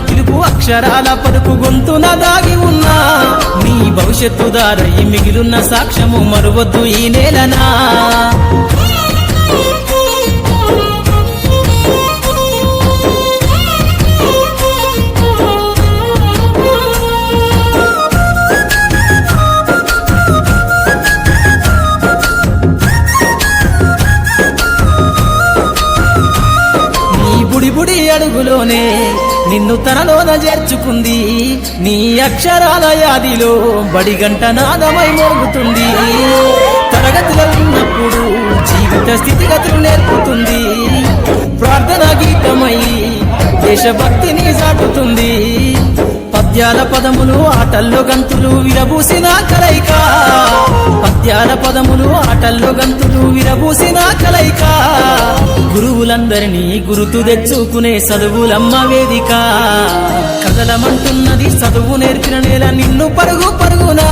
పిలుపు అక్షరాల పలుకు గొంతున దాగి ఉన్నా నీ భవిష్యత్తు దారై మిగిలున్న సాక్ష్యము మరువద్దు ఈ నేలనా బుడి అడుగులోనే నిన్ను తనలోన చేర్చుకుంది నీ అక్షరాల యాదిలో బడిగంట నాదమై మోగుతుంది తరగతిలో ఉన్నప్పుడు జీవిత స్థితిగతులు నేర్పుతుంది ప్రార్థన గీతమై దేశభక్తిని చాటుతుంది పద్యాల పదములు ఆటల్లో గంతులు విరబూసిన కలయిక పద్యాల పదములు ఆటల్లో గంతులు విరబూసిన కలయిక గురువులందరినీ గురుతు తెచ్చుకునే చదువులమ్మ వేదిక కదలమంటున్నది చదువు నేర్పిన నేల నిన్ను పరుగు పరుగునా